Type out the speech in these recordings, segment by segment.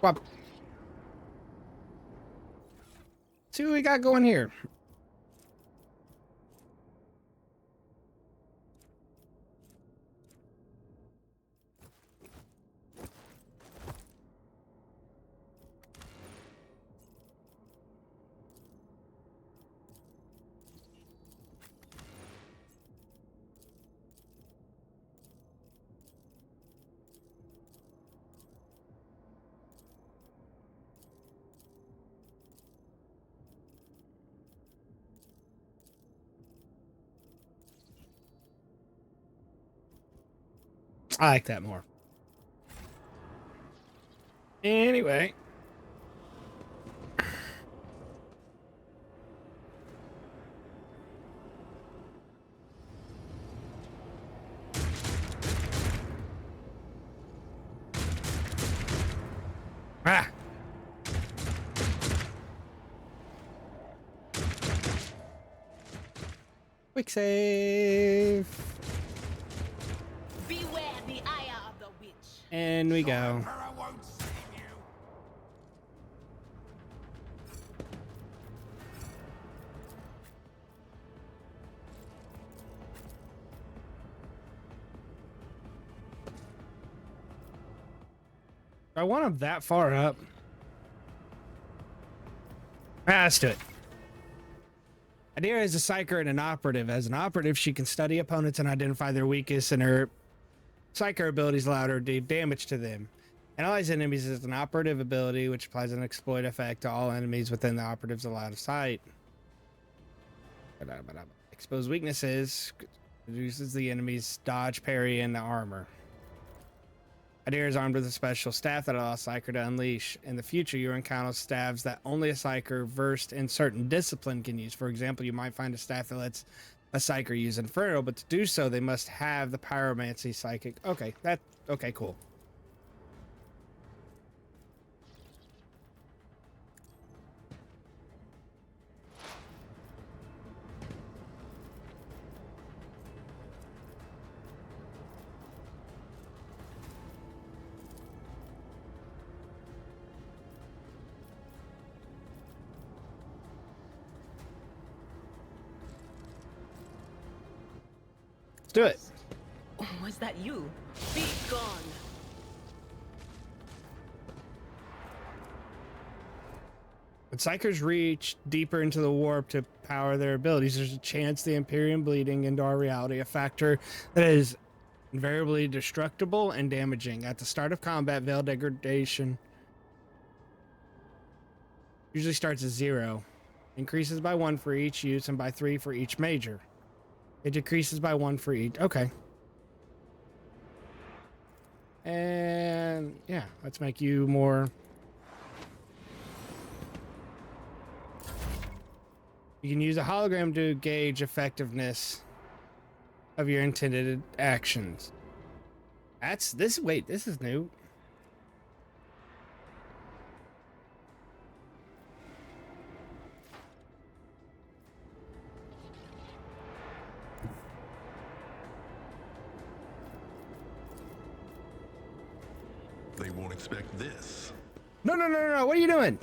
Well, see what we got going here. I like that more. Anyway. Ah. Quick save. Beware the ire of the witch. And we go. I want him that far up. Let's do it. Adira is a psyker and an operative. As an operative, she can study opponents and identify their weakest, and her psyker abilities allow her to do damage to them. Analyze enemies is an operative ability which applies an exploit effect to all enemies within the operative's line of sight. Expose weaknesses reduces the enemy's dodge, parry, and the armor. Adira is armed with a special staff that allows Psyker to unleash. In the future, you encounter staffs that only a Psyker versed in certain discipline can use. For example, you might find a staff that lets a Psyker use Inferno, but to do so, they must have the Pyromancy Psychic. Okay, okay, cool. Let's do it. Was that you? Be gone. When Psykers reach deeper into the warp to power their abilities, there's a chance the Imperium bleeding into our reality, a factor that is invariably destructible and damaging. At the start of combat, veil degradation usually starts at 0, increases by 1 for each use and by 3 for each major. It decreases by 1 for each. Okay. And yeah, let's make you more. You can use a hologram to gauge effectiveness of your intended actions. That's this. Wait, this is new. They won't expect this. No, no, no, no, no. What are you doing?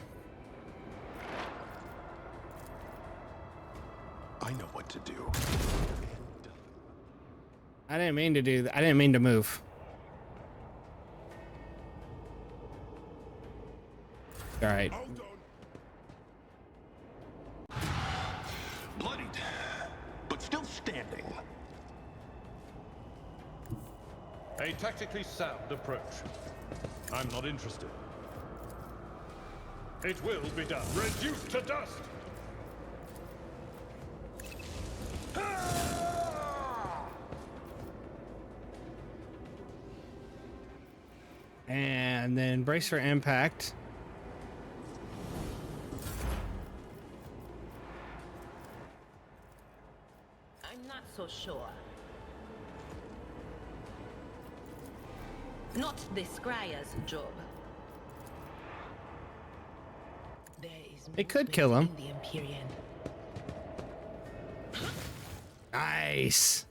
I know what to do. I didn't mean to do that. I didn't mean to move. All right. Bloodied, but still standing. A tactically sound approach. I'm not interested. It will be done. Reduced to dust! And then brace for impact. I'm not so sure. Not the scryer's job. There is It could kill him. in the Imperium. Nice.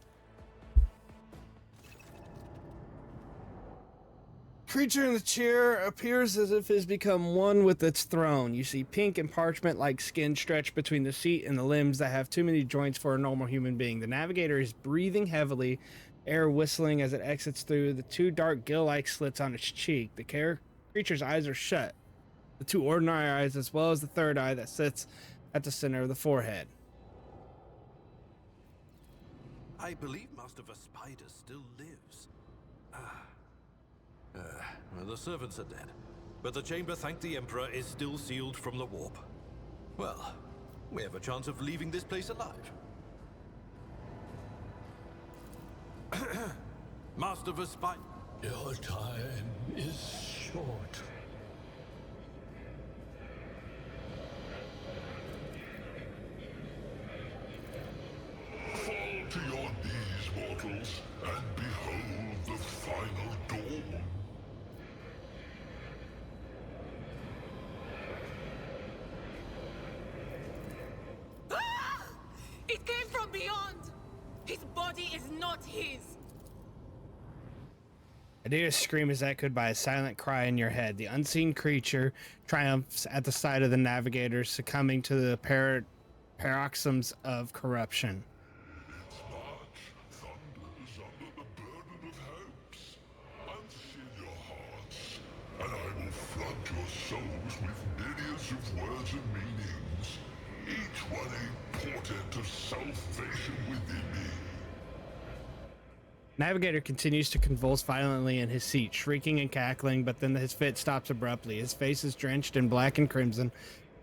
creature in the chair appears as if it has become one with its throne. You see pink and parchment-like skin stretched between the seat and the limbs that have too many joints for a normal human being. The navigator is breathing heavily, air whistling as it exits through the two dark gill-like slits on its cheek. The creature's eyes are shut, the two ordinary eyes as well as the third eye that sits at the center of the forehead. I believe Master Spider still lives. Well, the servants are dead, but the chamber, thank the Emperor, is still sealed from the warp. Well, we have a chance of leaving this place alive. Master Spider. Your time is short. Fall to your knees, mortals, and behold the final dawn. It came from beyond! His body is not his! Adir's scream is echoed by a silent cry in your head. The unseen creature triumphs at the sight of the navigators, succumbing to the paroxysms of corruption. Its march thunders under the burden of hopes. Unseal your hearts, and I will flood your souls with myriads of words and meanings, each one a portent of salvation within me. Navigator continues to convulse violently in his seat, shrieking and cackling, but then his fit stops abruptly. His face is drenched in black and crimson.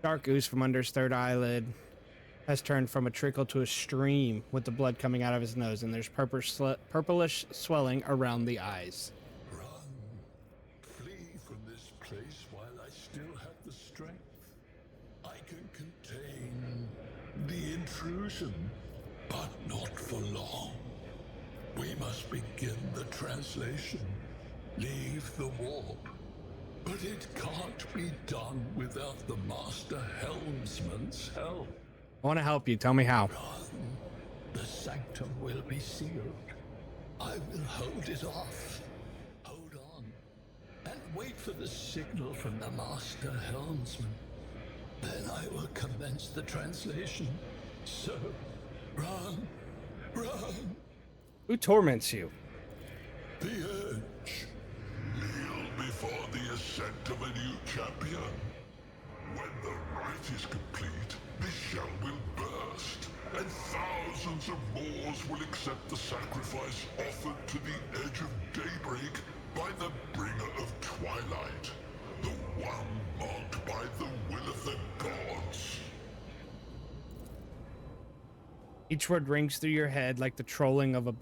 Dark ooze from under his third eyelid has turned from a trickle to a stream, with the blood coming out of his nose, and there's purplish swelling around the eyes. Run. Flee from this place while I still have the strength. I can contain the intrusion, but not for long. We must begin the translation. Leave the warp. But it can't be done without the Master Helmsman's help. I want to help you. Tell me how. Run. The sanctum will be sealed. I will hold it off. Hold on. And wait for the signal from the Master Helmsman. Then I will commence the translation. So, run. Run. Who torments you? The Edge. Kneel before the ascent of a new champion. When the rite is complete, this shell will burst, and thousands of Moors will accept the sacrifice offered to the edge of daybreak by the bringer of twilight, the one marked by the will of the gods. Each word rings through your head like the tolling of a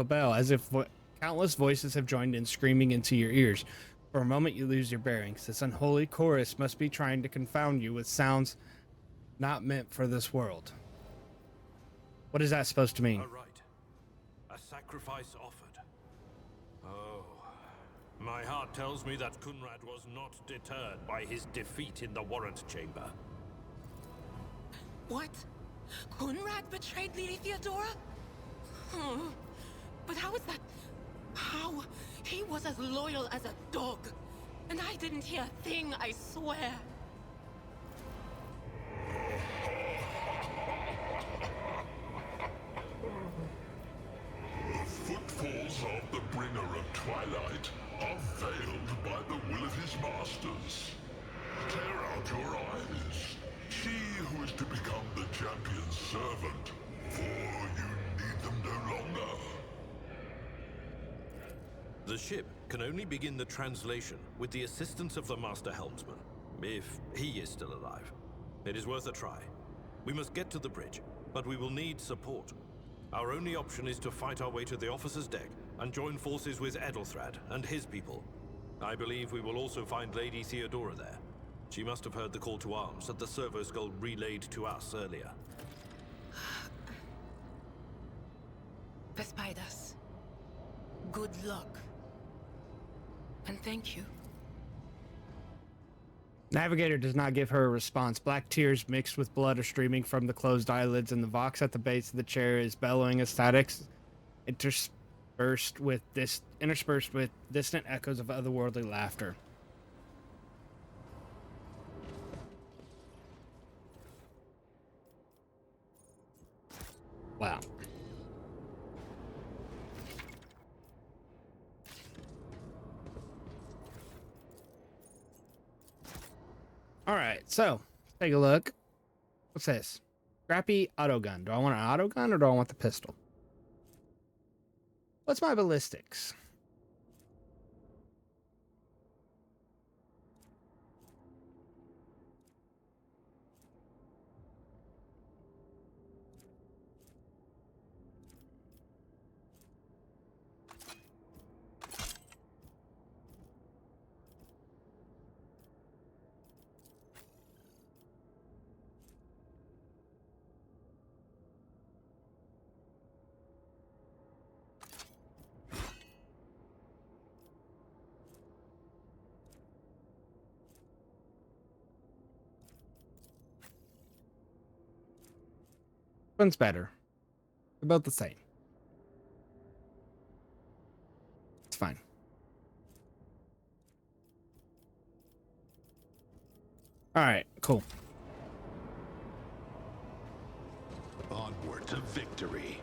bell, as if countless voices have joined in, screaming into your ears. For a moment, you lose your bearings. This unholy chorus must be trying to confound you with sounds not meant for this world. What is that supposed to mean? A rite. A sacrifice offered. Oh. My heart tells me that Kunrad was not deterred by his defeat in the warrant chamber. What? Conrad betrayed Lady Theodora? But how is that? How? He was as loyal as a dog. And I didn't hear a thing, I swear. The footfalls of the bringer of twilight are veiled by the will of his masters. Tear out your eyes. She who is to become the champion's servant, for you need them no longer. The ship can only begin the translation with the assistance of the Master Helmsman, if he is still alive. It is worth a try. We must get to the bridge, but we will need support. Our only option is to fight our way to the officer's deck and join forces with Edelthrad and his people. I believe we will also find Lady Theodora there. She must have heard the call to arms that the servo skull relayed to us earlier. Vespidas, good luck. And thank you. Navigator does not give her a response. Black tears mixed with blood are streaming from the closed eyelids, and the vox at the base of the chair is bellowing a static interspersed with distant echoes of otherworldly laughter. Wow. All right, so take a look. What's this? Scrappy auto gun. Do I want an auto gun or do I want the pistol? What's my ballistics? Which one's better? They're both the same. It's fine. All right, cool. Onward to victory.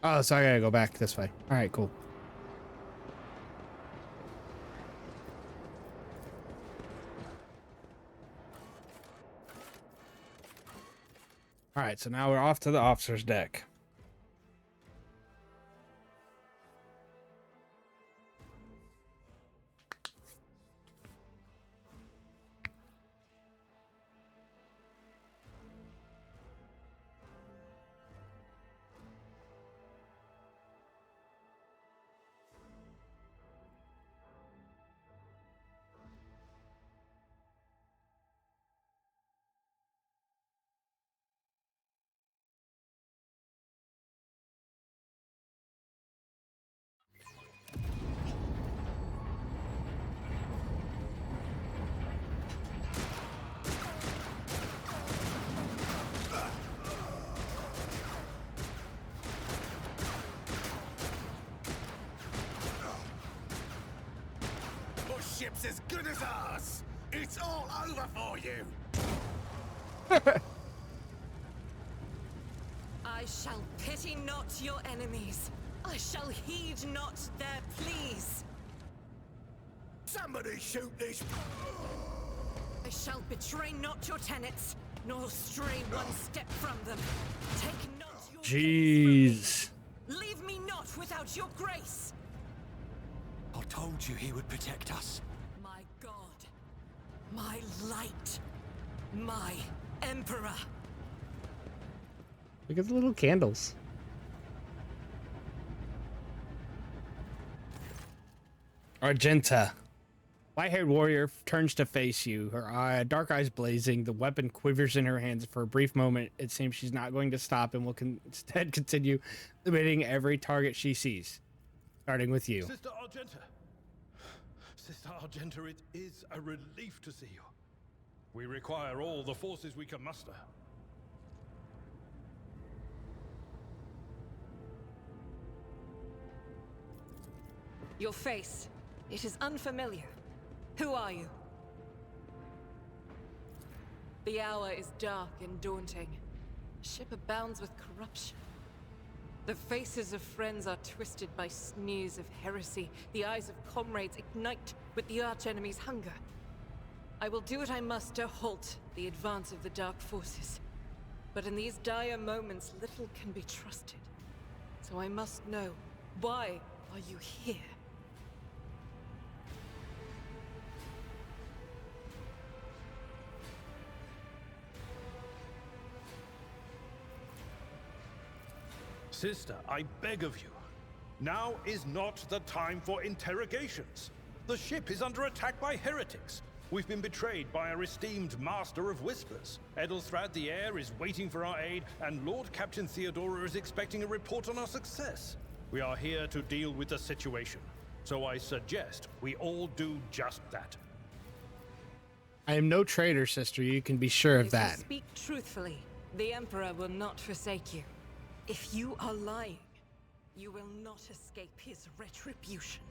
Oh, so I gotta go back this way. All right, cool. All right, so now we're off to the officer's deck. Ship's as good as ours. It's all over for you. I shall pity not your enemies. I shall heed not their pleas. Somebody shoot this. I shall betray not your tenets, nor stray one step from them. Take not your Jeez. Leave me not without your grace. I told you he would protect us. My God, my light, my emperor. Look at the little candles. Argenta. White-haired warrior turns to face you, her dark eyes blazing. The weapon quivers in her hands. For a brief moment, it seems she's not going to stop and will instead continue eliminating every target she sees, starting with you. Sister Argenta. Sister Argenta, it is a relief to see you. We require all the forces we can muster. Your face, it is unfamiliar. Who are you? The hour is dark and daunting. Ship abounds with corruption. The faces of friends are twisted by sneers of heresy. The eyes of comrades ignite with the archenemy's hunger. I will do what I must to halt the advance of the dark forces. But in these dire moments, little can be trusted. So I must know, why are you here? Sister, I beg of you. Now is not the time for interrogations. The ship is under attack by heretics. We've been betrayed by our esteemed Master of Whispers. Edelthrad the Heir is waiting for our aid, and Lord Captain Theodora is expecting a report on our success. We are here to deal with the situation, so I suggest we all do just that. I am no traitor, sister. You can be sure of If that. you speak truthfully, the Emperor will not forsake you. If you are lying, you will not escape his retribution.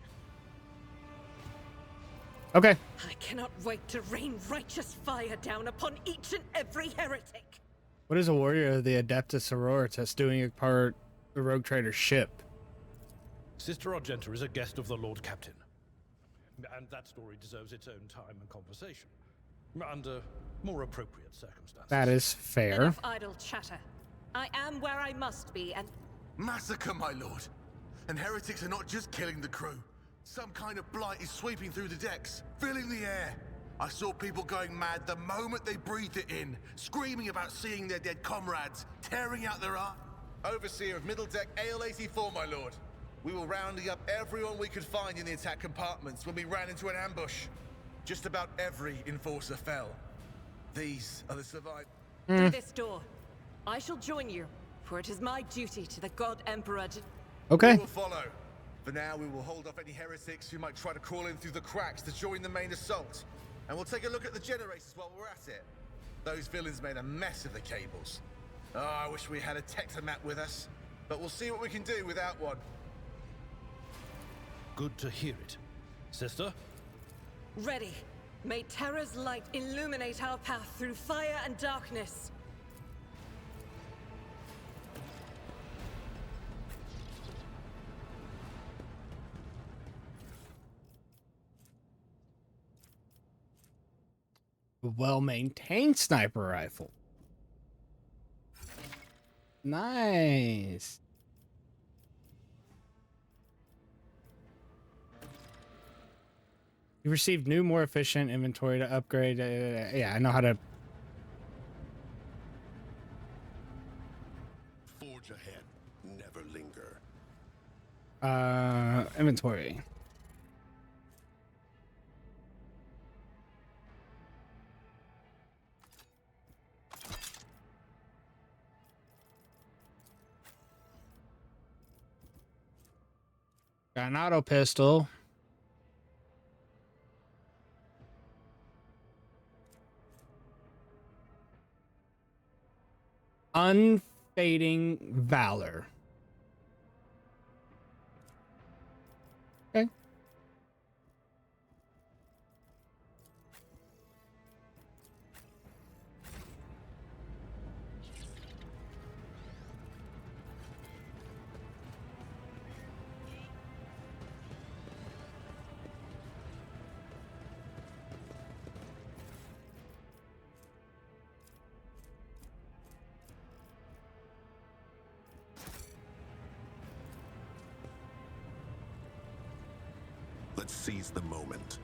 Okay. I cannot wait to rain righteous fire down upon each and every heretic. What is a warrior of the Adeptus Sororitas doing apart the rogue trader's ship? Sister Argenta is a guest of the Lord Captain. And that story deserves its own time and conversation. Under more appropriate circumstances. That is fair. Enough idle chatter. I am where I must be, and... Massacre, my lord. And heretics are not just killing the crew. Some kind of blight is sweeping through the decks, filling the air. I saw people going mad the moment they breathed it in, screaming about seeing their dead comrades, tearing out their art. Overseer of Middle Deck AL-84, my lord. We were rounding up everyone we could find in the attack compartments when we ran into an ambush. Just about every enforcer fell. These are the survivors. Through this door. I shall join you, for it is my duty to the God Emperor to... Okay. We will follow. For now, we will hold off any heretics who might try to crawl in through the cracks to join the main assault. And we'll take a look at the generators while we're at it. Those villains made a mess of the cables. Oh, I wish we had a Tectomat with us. But we'll see what we can do without one. Good to hear it. Sister? Ready. May Terra's light illuminate our path through fire and darkness. Well-maintained sniper rifle. Nice. You received new, more efficient inventory to upgrade. Yeah, I know how to. Forge ahead, never linger. Inventory. Got an auto pistol. Unfading valor. Okay. Let's seize the moment.